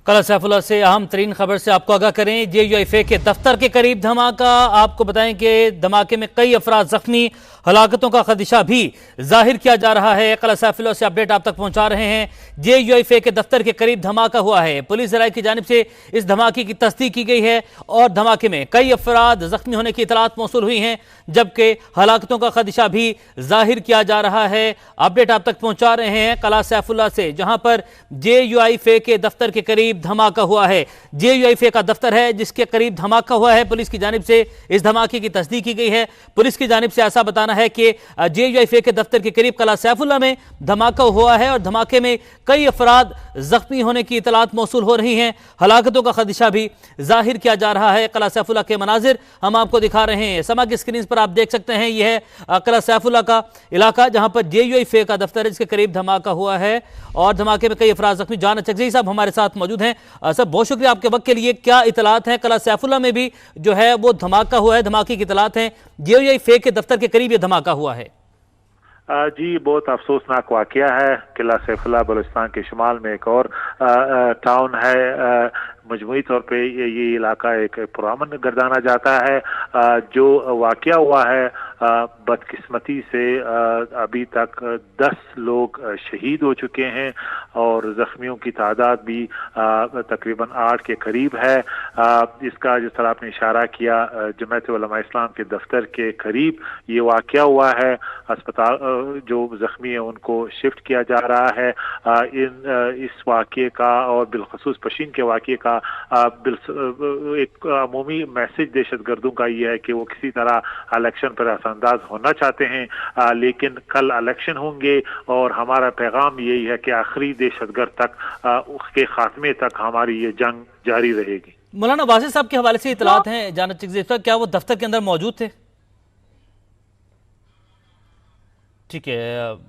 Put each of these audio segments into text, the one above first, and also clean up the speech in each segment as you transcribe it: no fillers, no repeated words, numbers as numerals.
कला सैफुल्लाह से अहम तरीन खबर से आपको आगाह करें। JUIFA के दफ्तर के करीब धमाका। आपको बताएं कि धमाके में कई अफराद जख्मी, हलाकतों का खदशा भी जाहिर किया जा रहा है। कला सैफुल्लाह से अपडेट आप तक पहुंचा रहे हैं। JUIFA के दफ्तर के करीब धमाका हुआ है। पुलिस ज़राए की जानिब से इस धमाके की तस्दीक की गई है और धमाके में कई अफराद जख्मी होने की इतलात मौसूल हुई हैं, जबकि हलाकतों का खदशा भी जाहिर किया जा रहा है। अपडेट आप तक पहुंचा रहे हैं कला सैफुल्लाह से, जहां पर JUIFA के दफ्तर के करीब धमाका हुआ है। JUIFA का दफ्तर है जिसके करीब धमाका हुआ है। पुलिस की जानिब से इस धमाके की तस्दीक की गई है। पुलिस की जानिब से ऐसा बताना है कि JUIFA के दफ्तर के करीब कला सैफुल्लाह में धमाका हुआ है और धमाके में कई अफराद जख्मी होने की इतलात मौसूल हो रही हैं। हलाकतों का खदशा भी जाहिर किया जा रहा है। कला सैफुल्लाह के मनाजिर हम आपको दिखा रहे हैं। समा की स्क्रीन पर आप देख सकते हैं, यह है कला सैफुल्लाह का इलाका जहां पर JUIFA का दफ्तर है जिसके करीब धमाका हुआ है और धमाके में कई अफराद जख्मी। जान चकजई साहब हमारे साथ मौजूद हैं। सर, बहुत शुक्रिया आपके वक्त के लिए। क्या इतलात हैं? कला सैफुल्लाह में भी जो है वो धमाका हुआ है, धमाके की इतलात हैं। JUIFA के दफ्तर के करीब ये धमाका हुआ है। जी, बहुत अफसोसनाक वाकया है। किला सैफुल्लाह बलूचिस्तान के शुमाल में एक और टाउन है। मजमूई तौर पे ये इलाका एक पुरामन गर्दाना जाता है। जो वाकया हुआ है बदकिस्मती से अभी तक 10 लोग शहीद हो चुके हैं और जख्मियों की तादाद भी तकरीबन 8 के करीब है। इसका जिस तरह आपने इशारा किया, जमात उलमा इस्लाम के दफ्तर के करीब ये वाकया हुआ है। अस्पताल जो जख्मी है उनको शिफ्ट किया जा रहा है। इस वाकये का और बिलखसूस पशीन के वाकये का एक अमूमी मैसेज दहशतगर्दों का ये है कि वो किसी तरह इलेक्शन पर असरअंदाज होना चाहते हैं, लेकिन कल इलेक्शन होंगे और हमारा पैगाम यही है कि आखिरी दहशतगर्द तक उसके खात्मे तक हमारी ये जंग जारी रहेगी। मौलाना वासिफ साहब के हवाले से इतलात हैं जाना चाहिए, क्या वो दफ्तर के अंदर मौजूद थे? ठीक है,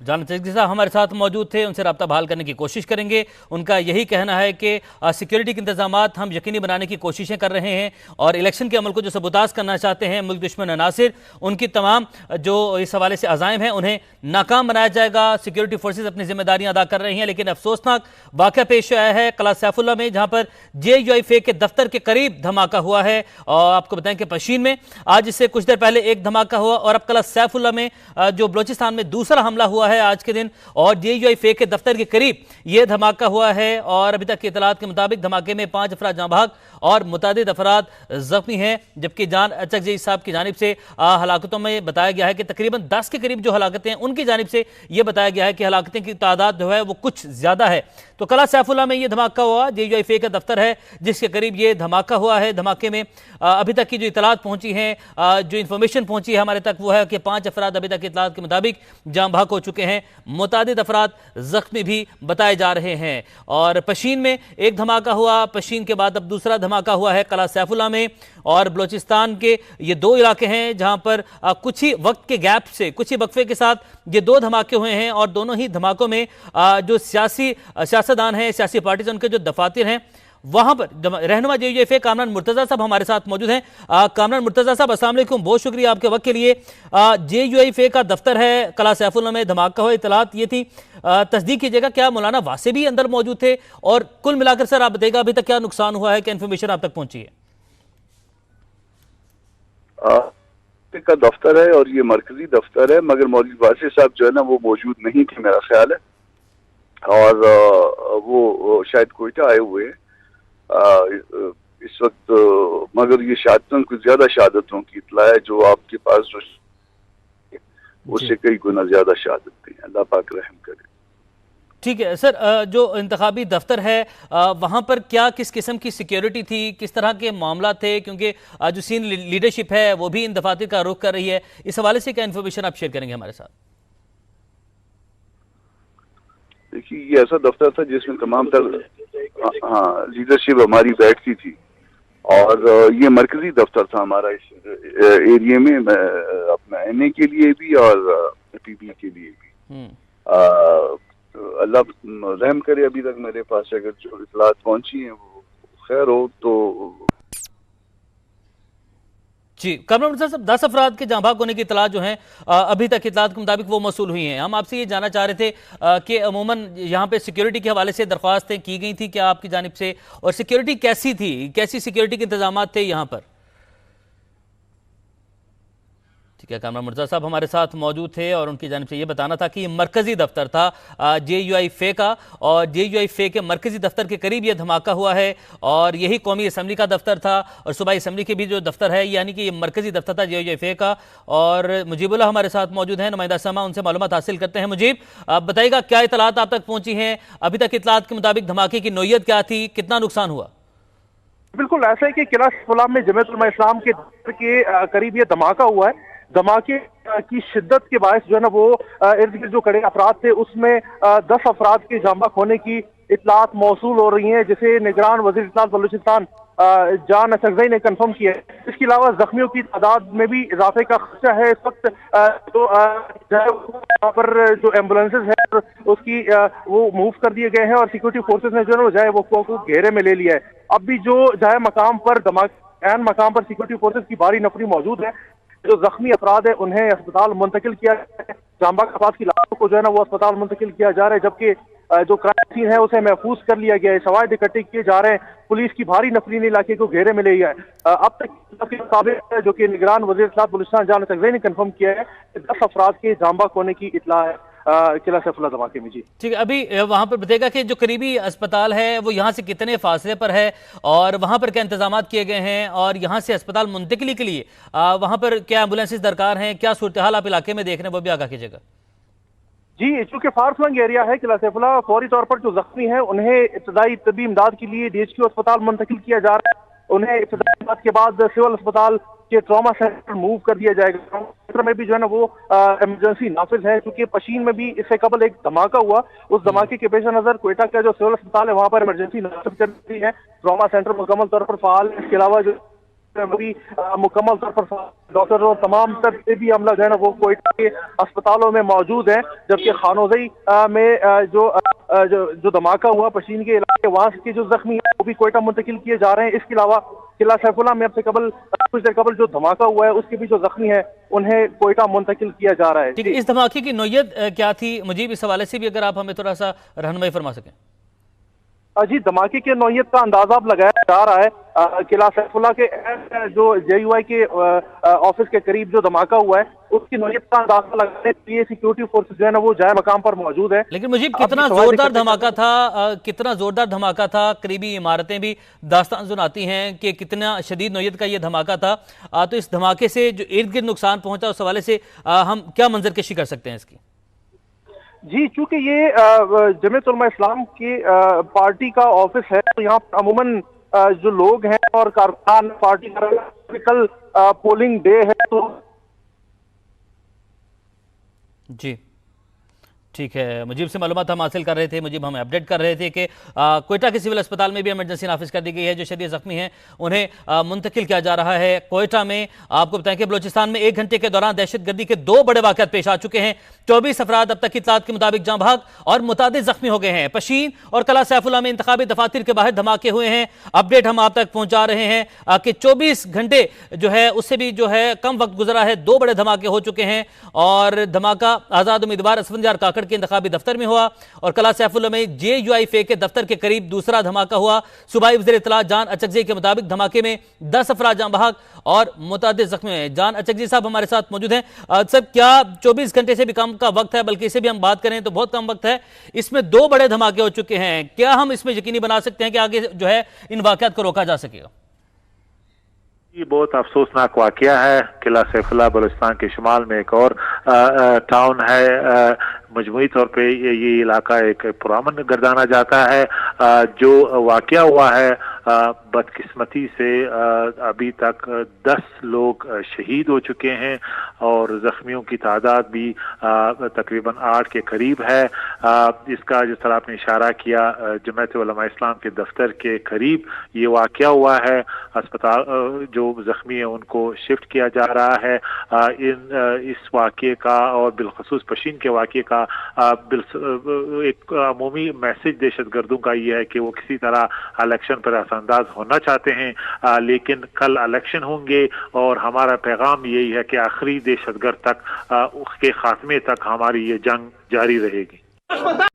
जाना चाहिए साहब हमारे साथ मौजूद थे, उनसे रब्ता बहाल करने की कोशिश करेंगे। उनका यही कहना है कि सिक्योरिटी के इंतजामात हम यकीनी बनाने की कोशिशें कर रहे हैं और इलेक्शन के अमल को जो सबूताज करना चाहते हैं मुल्क दुश्मन अनासिर, उनकी तमाम जो इस हवाले से अज़ाइम हैं उन्हें नाकाम बनाया जाएगा। सिक्योरिटी फोर्सेज अपनी जिम्मेदारियां अदा कर रही हैं, लेकिन अफसोसनाक वाक़या पेश आया है कला सैफुल्लाह में, जहां पर JUIFA के दफ्तर के करीब धमाका हुआ है। और आपको बताएं कि पशीन में आज इससे कुछ देर पहले एक धमाका हुआ और अब कला सैफुल्लाह में जो बलोचिस्तान में दूसरा हमला हुआ है आज के दिन और JUIFA के दफ्तर के करीब यह धमाका हुआ है। और अभी तक की इतलात के मुताबिक धमाके में 5 अफराद जाँ भाग और मुतादिद अफराद जख्मी हैं, जबकि जान चकजई साहब की जानिब से हलाकतों में बताया गया है कि तकरीबन 10 के करीब जो हलाकतें हैं उनकी जानिब से यह बताया गया है कि हलाकतें की तादाद जो है वो कुछ ज्यादा है। तो कला सैफुल्लाह में यह धमाका हुआ, JUIFA का दफ्तर है जिसके करीब यह धमाका हुआ है। धमाके में अभी तक की जो इतलात पहुंची हैं, जो इंफॉर्मेशन पहुंची है हमारे तक, वो है कि 5 अफराद अभी तक इतलात के मुताबिक जाँ भाग हो चुके हैं, मुतादिद अफराद जख्मी भी बताए जा रहे हैं। और पशीन में एक धमाका हुआ, पशीन के बाद अब दूसरा धमाका हुआ है कला सैफुल्लाह में। और बलोचिस्तान के ये 2 इलाके हैं जहां पर कुछ ही वक्त के गैप से, कुछ ही वक्फे के साथ ये 2 धमाके हुए हैं और दोनों ही धमाकों में जो सियासतदान हैं, सियासी पार्टीज, उनके जो दफातर हैं वहां पर रहनुमा JUIFA कामरान मुर्तजा साहब हमारे साथ मौजूद हैं। कामरान मुर्तजा साहब, अस्सलाम वालेकुम, बहुत शुक्रिया आपके वक्त के लिए। JUIFA का दफ्तर है कला सैफुल्लाह में, धमाका हुआ, इतलात ये थी, तस्दीक कीजिएगा क्या मौलाना वासिफ भी अंदर मौजूद थे? और कुल मिलाकर सर आप बताइएगा अभी तक क्या नुकसान हुआ है, क्या इन्फॉर्मेशन आप तक पहुंची है? का दफ्तर है और ये मरकजी दफ्तर है, मगर मौलवी वासिफ साहब जो है ना वो मौजूद नहीं थे मेरा ख्याल है, और वो शायद कोयटा आए हुए हैं इस वक्त। मगर ये शहादतों कुछ ज्यादा शहादतों की इतला है जो आपके पास जो उससे कई गुना ज्यादा शहादत थी। अल्लाह पाक रहम करे। ठीक है सर, जो इंतखाबी दफ्तर है वहाँ पर क्या किस किस्म की सिक्योरिटी थी, किस तरह के मामला थे? क्योंकि जो सीनियर लीडरशिप है वो भी इन दफातर का रुख कर रही है, इस हवाले से क्या इन्फॉर्मेशन आप शेयर करेंगे हमारे साथ? देखिए, ये ऐसा दफ्तर था जिसमें तमाम तर लीडरशिप हमारी बैठती थी और ये मरकजी दफ्तर था हमारा इस एरिया में, अपना NA के लिए भी और PB के लिए भी। अल्लाह रहम करे, अभी तक मेरे पास अगर जो इतलात पहुंची हैं वो खैर हो तो जी, कमर साहब 10 अफराद के जाँ भाग होने की इतला जो है अभी तक इतलात के मुताबिक वो मौसूल हुई हैं। हम आपसे ये जानना चाह रहे थे कि अमूमन यहाँ पे सिक्योरिटी के हवाले से दरख्वास्तें की गई थी क्या आपकी जानिब से, और सिक्योरिटी कैसी थी, कैसी सिक्योरिटी के इंतजाम थे यहाँ पर? ठीक है, कामरान मुर्तज़ा साहब हमारे साथ मौजूद थे और उनकी जानिब से ये बताना था कि ये मरकज़ी दफ्तर था JUI फे का, और JUI फे के मरकज़ी दफ्तर के करीब ये धमाका हुआ है, और यही कौमी असम्बली का दफ्तर था, और सूबाई असम्बली के भी जो दफ्तर है, यानी कि ये मरकज़ी दफ्तर था JUI फे का। और मुजीबुल्लाह हमारे साथ मौजूद हैं, नुमाइंदा समा, उनसे मालूमात हासिल करते हैं। मुजीब, आप बताइएगा क्या इतलात आप तक पहुँची हैं? अभी तक इतलात के मुताबिक धमाके की नोयत क्या थी, कितना नुकसान हुआ? बिल्कुल ऐसा है कि किला सैफुल्लाह में जमीयत उलमा इस्लाम के करीब ये धमाका हुआ है। धमाके की शिद्दत के बायस जो है ना वो इर्द गिर्द जो कड़े अफराद थे उसमें 10 अफराद के जांबाक होने की इतलात मौसूल हो रही हैं, जिसे निगरान वज़ीर इत्तलात बलूचिस्तान जान अचकज़ई ने कंफर्म किया है। इसके अलावा जख्मियों की तादाद में भी इजाफे का खदशा है। इस वक्त जो यहाँ पर जो एम्बुलेंसेज है उसकी वो मूव कर दिए गए हैं, और सिक्योरिटी फोर्सेज ने जो है वो जाए वो घेरे में ले लिया है। अब भी जो जाए मकाम पर मकाम पर सिक्योरिटी फोर्सेज की भारी नफरी मौजूद है। जो जख्मी अफराद है उन्हें अस्पताल मुंतकिल किया है, जांबाक अफराद की लाशों को जो है ना वो अस्पताल मुंतकिल किया जा रहा है, जबकि जो क्राइम सीन है उसे महफूज कर लिया गया है। शवाहिद इकट्ठे किए जा रहे हैं, पुलिस की भारी नफरी ने इलाके को घेरे में ले लिया है। अब तक के मुताबिक जो कि निगरान वज़ीर इत्तलात बलूचिस्तान जान अचकज़ई ने कंफर्म किया है 10 अफराद के जांबाक होने की इतला है किला सैफुल्लाह धमाके में। जी ठीक है, अभी वहाँ पर बताएगा कि जो करीबी अस्पताल है वो यहाँ से कितने फासले पर है, और वहाँ पर क्या इंतजाम किए गए हैं, और यहाँ से अस्पताल मुंतकिली के लिए वहाँ पर क्या एम्बुलेंसेज दरकार हैं, क्या सूरत हाल आप इलाके में देख रहे हैं, वो भी आगाह कीजिएगा। जी, चूंकि फारफलंग एरिया है किला सैफुल्लाह, फौरी तौर पर जो जख्मी है उन्हें इब्तदाई तबी इमदाद के लिए DHQ अस्पताल मुंतकिल किया जा रहा है। उन्हें इब्तदाई इमदाद के बाद सिविल अस्पताल के ट्रॉमा सेंटर मूव कर दिया जाएगा। ट्रॉमा सेंटर में भी जो है ना वो इमरजेंसी नाफिज है, क्योंकि पशीन में भी इससे कबल एक धमाका हुआ। उस धमाके के पेश नजर क्वेटा का जो सिविल अस्पताल है वहां पर इमरजेंसी नाफिज कर दी है। ट्रॉमा सेंटर मुकम्मल तौर पर फाल है। इसके अलावा जो भी मुकम्मल तौर पर डॉक्टर और तमाम तबीबी अमला जो है ना वो क्वेटा के अस्पतालों में मौजूद है, जबकि खानोजई में जो धमाका हुआ पशीन के इलाके वहां के जो जख्मी है वो भी क्वेटा मुंतकिल किए जा रहे हैं। इसके अलावा किला सैफुल्लाह में अब से कुछ देर कबल जो धमाका हुआ है उसके भी जो जख्मी है उन्हें क्वेटा मुंतकिल किया जा रहा है। ठीक है, इस धमाके की नोयत क्या थी मुजीब, इस हवाले से भी अगर आप हमें थोड़ा सा रहनुमाई फरमा सकें। जी, धमाके के नौयत का अंदाजा अब लगाया जा रहा है। किला सैफुल्लाह के जो JUI के ऑफिस के करीब जो धमाका हुआ है उसकी नौयत का अंदाजा लगाने के लिए सिक्योरिटी फोर्सेज जो है ना वो जाए मकाम पर मौजूद है। लेकिन मुझे कितना जोरदार धमाका था, कितना जोरदार धमाका था, करीबी इमारतें भी दास्तान सुनाती हैं कि कितना शदीद नौयत का ये धमाका था। तो इस धमाके से जो इर्द गिर्द नुकसान पहुंचा उस हवाले से हम क्या मंजरकशी कर सकते हैं इसकी? जी, चूंकि ये जमीयत उलमा इस्लाम की पार्टी का ऑफिस है, तो यहाँ पर अमूमन जो लोग हैं और कारकुनान पार्टी का कल पोलिंग डे है तो जी ठीक है, मुजीब से मालूमात हम हासिल कर रहे थे। मुजीब हमें अपडेट कर रहे थे कि कोयटा के सिविल अस्पताल में भी इमरजेंसी नाफिज कर दी गई है। जो शदीद जख्मी हैं उन्हें मुंतकिल किया जा रहा है। कोयटा में आपको बताएं कि बलोचिस्तान में 1 घंटे के दौरान दहशतगर्दी के 2 बड़े वाक़यात पेश आ चुके हैं। 24 अफराद अब तक की इत्तलात के मुताबिक जाँ भाग और मुतादिद जख्मी हो गए हैं। पशीन और किला सैफुल्लाह में इंतखाबी दफातर के बाहर धमाके हुए हैं। अपडेट हम आप तक पहुंचा रहे हैं कि 24 घंटे जो है उससे भी जो है कम वक्त गुजरा है, 2 बड़े धमाके हो चुके हैं। और धमाका आज़ाद उम्मीदवार असफंजार काकड़ के इंतखाबी दफ्तर में हुआ, और किला सैफुल्लाह में JUI फे के दफ्तर के करीब दूसरा धमाका हुआ। सूबाई वज़ीर इत्तलात जान अचकज़ई के मुताबिक धमाके में 10 अफराद जाँ बहक और मुतादिद जख्मी हैं। जान अचकज़ई साहब हमारे साथ मौजूद हैं। सर, क्या 24 घंटे से भी कम का वक्त है, बल्कि इसे भी हम बात करें तो बहुत कम वक्त है, इसमें 2 बड़े धमाके हो चुके हैं, क्या हम इसमें यकीनी बना सकते हैं कि आगे जो है इन वाक़यात को रोका जा सकेगा? ये बहुत अफसोसनाक वाकया है। किला सैफुल्लाह बलूचिस्तान के शुमाल में एक और टाउन है। मजमूई तौर पे ये इलाका एक पुरामन गर्दाना जाता है। जो वाकया हुआ है बदकिस्मती से अभी तक 10 लोग शहीद हो चुके हैं और जख्मियों की तादाद भी तकरीबन 8 के करीब है। इसका जिस तरह आपने इशारा किया जमात उलमा इस्लाम के दफ्तर के करीब ये वाकया हुआ है। अस्पताल जो जख्मी है उनको शिफ्ट किया जा रहा है। इस वाकये का और बिलखसूस पशीन के वाकये का एक अमूमी मैसेज दहशतगर्दों का ये है कि वो किसी तरह इलेक्शन पर असरअंदाज होना चाहते हैं, लेकिन कल इलेक्शन होंगे और हमारा पैगाम यही है कि आखिरी दहशतगर्द तक, उसके खात्मे तक हमारी ये जंग जारी रहेगी।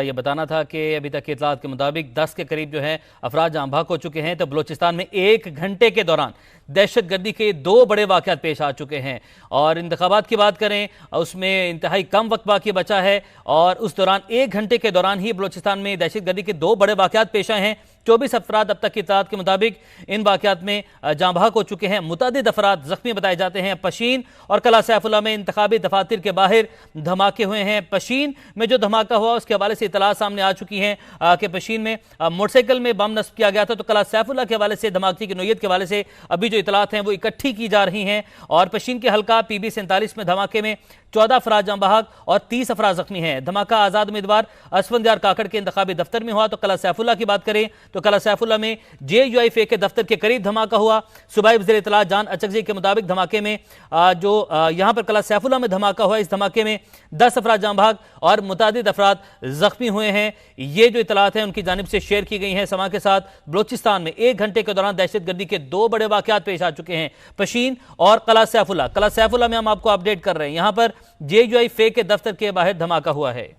ये बताना था कि अभी तक के इतलात के मुताबिक 10 के करीब जो है अफराद जहां भाग हो चुके हैं। तो बलूचिस्तान में 1 घंटे के दौरान दहशतगर्दी के 2 बड़े वाक़यात पेश आ चुके हैं। और इंतखाबात की बात करें, उसमें इंतहाई कम वक्त बाकी बचा है और उस दौरान 1 घंटे के दौरान ही बलूचिस्तान में दहशतगर्दी के 2 बड़े वाक़यात पेश आए हैं। 24 अफराद अब तक की इतलात के मुताबिक इन वाक़यात में जहां भाग हो चुके हैं। मुतअद्दिद अफराद जख्मी बताए जाते हैं। पशीन और कला सैफुल्लाह में इंतखाबी दफातर के बाहर धमाके हुए हैं। पशीन में जो धमाका हुआ उसके हवाले से इतलात सामने आ चुकी हैं कि पशीन में मोटरसाइकिल में बम नस्ब किया गया था। तो कला सैफुल्लाह के हवाले से धमाके की नोयत के हवाले से अभी जो इतलात हैं वो इकट्ठी की जा रही हैं। और पशीन के हल्का PB 47 में धमाके में 14 अफराद जहां बहक और 30 अफराद जख्मी हैं। धमाका आज़ाद उम्मीदवार असफंदियार काकड़ के इंतखाबी दफ्तर में हुआ। तो कला सैफुल्लाह की बात करें तो कला सैफुल्लाह में JUIF के दफ्तर के करीब धमाका हुआ। सूबाई वज़ीर इत्तलात जान अचकज़ई के मुताबिक धमाके में जो यहाँ पर कला सैफुल्लाह में धमाका हुआ, इस धमाके में 10 अफराद जहां बहक और मुतअद्दिद अफराद जख्मी हुए हैं। ये जो इत्तलात हैं उनकी जानिब से शेयर की गई हैं। समा के साथ बलूचिस्तान में 1 घंटे के दौरान दहशतगर्दी के 2 बड़े वाक़यात पेश आ चुके हैं, पशीन और कला सैफुल्लाह। कला सैफुल्लाह में हम आपको अपडेट कर रहे हैं। यहाँ पर JUIF के दफ्तर के बाहर धमाका हुआ है।